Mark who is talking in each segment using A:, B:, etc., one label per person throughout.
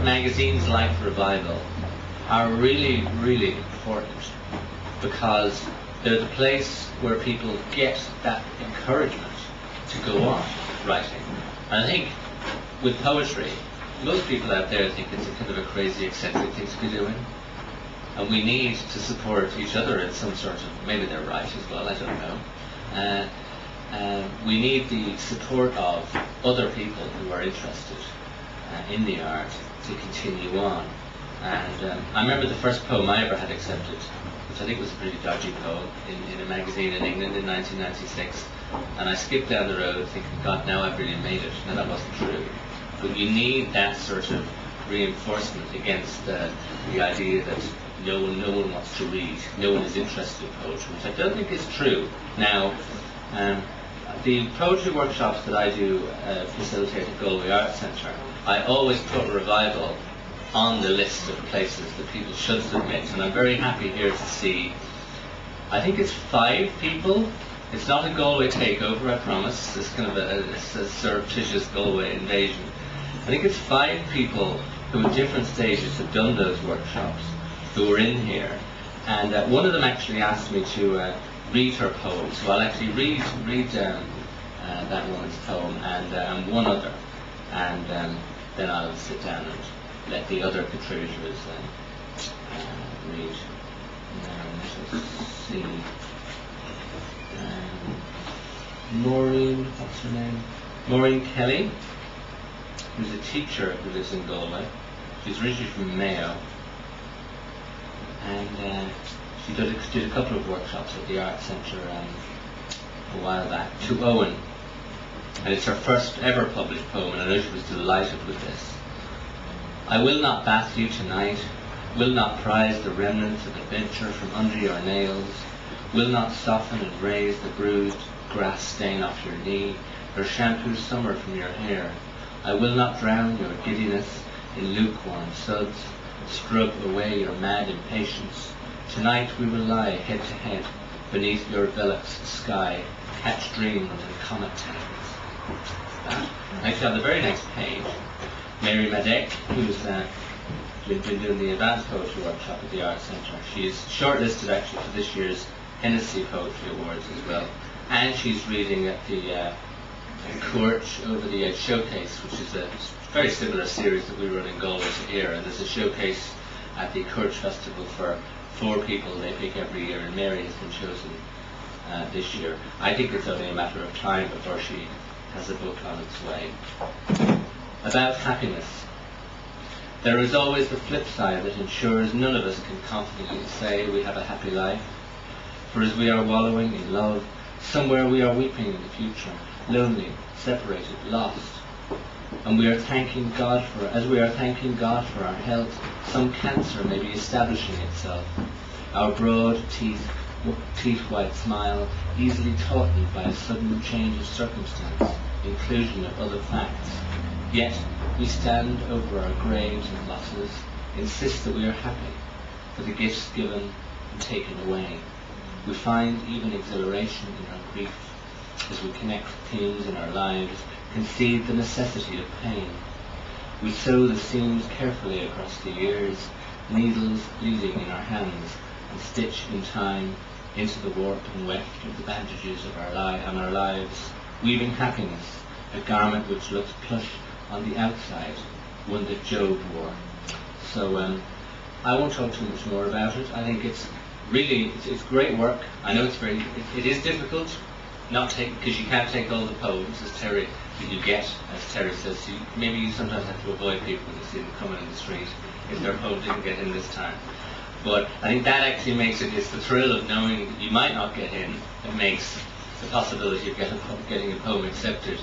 A: magazines like Revival are really, really important, because they're the place where people get that encouragement to go on writing. And I think with poetry, most people out there think it's a kind of a crazy, eccentric thing to be doing. And we need to support each other in some sort of, maybe they're right as well, I don't know. We need the support of other people who are interested in the art to continue on. And I remember the first poem I ever had accepted, which I think was a pretty dodgy poem, in a magazine in England in 1996. And I skipped down the road thinking, God, now I've really made it. Now that wasn't true. But you need that sort of reinforcement against the idea that no one wants to read, no one is interested in poetry, which I don't think is true. Now, the poetry workshops that I do facilitate at Galway Arts Centre, I always put Revival on the list of places that people should submit, and I'm very happy here to see, I think it's 5 people. It's not a Galway takeover, I promise. It's kind of a surreptitious Galway invasion. I think it's 5 people who at different stages have done those workshops who are in here, and one of them actually asked me to read her poem, so I'll actually read that woman's poem and one other, and then I'll sit down and let the other contributors read. Let's see. Maureen, what's her name? Maureen Kelly, who's a teacher who lives in Galway. She's originally from Mayo, and she did a couple of workshops at the Arts Centre a while back, to Owen. And it's her first ever published poem, and I know she was delighted with this. I will not bath you tonight, will not prize the remnants of adventure from under your nails, will not soften and raise the bruised grass stain off your knee, or shampoo summer from your hair. I will not drown your giddiness in lukewarm suds, scrub away your mad impatience. Tonight we will lie head to head beneath your Velux sky, catch dreams and comet tails. Actually, on the very next page, Mary Madec, who's been doing the Advanced Poetry Workshop at the Arts Centre. She's shortlisted actually for this year's Hennessy Poetry Awards as well. And she's reading at the Courch Over the Edge Showcase, which is a very similar series that we run in Galway to here. And there's a showcase at the Courch Festival for 4 people they pick every year, and Mary has been chosen this year. I think it's only a matter of time before she has a book on its way. About happiness. There is always the flip side that ensures none of us can confidently say we have a happy life. For as we are wallowing in love, somewhere we are weeping in the future, lonely, separated, lost. And we are thanking God for, as we are thanking God for our health, some cancer may be establishing itself. Our broad teeth white smile, easily tautened by a sudden change of circumstance, inclusion of other facts. Yet we stand over our graves and losses, insist that we are happy for the gifts given and taken away. We find even exhilaration in our grief as we connect themes in our lives, concede the necessity of pain. We sew the seams carefully across the years, needles bleeding in our hands, and stitch in time into the warp and weft of the bandages of our lives, weaving happiness, a garment which looks plush on the outside, one that Job wore. So I won't talk too much more about it. I think it's really, it's great work. I know it is difficult, because you can't take all the poems that you get, as Terry says. So maybe you sometimes have to avoid people when you see them coming in the street if their poem didn't get in this time. But I think that actually makes it's the thrill of knowing that you might not get in that makes the possibility of getting a poem accepted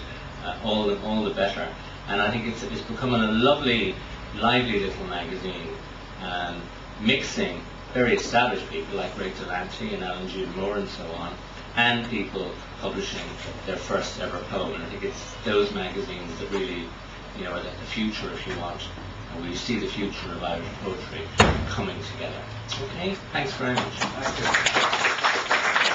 A: all the better. And I think it's becoming a lovely, lively little magazine, mixing very established people like Ray Delante and Alan Jude Moore and so on, and people publishing their first ever poem. And I think it's those magazines that really, are the future, if you want, and we see the future of Irish poetry coming together. Okay, thanks very much. Thank you.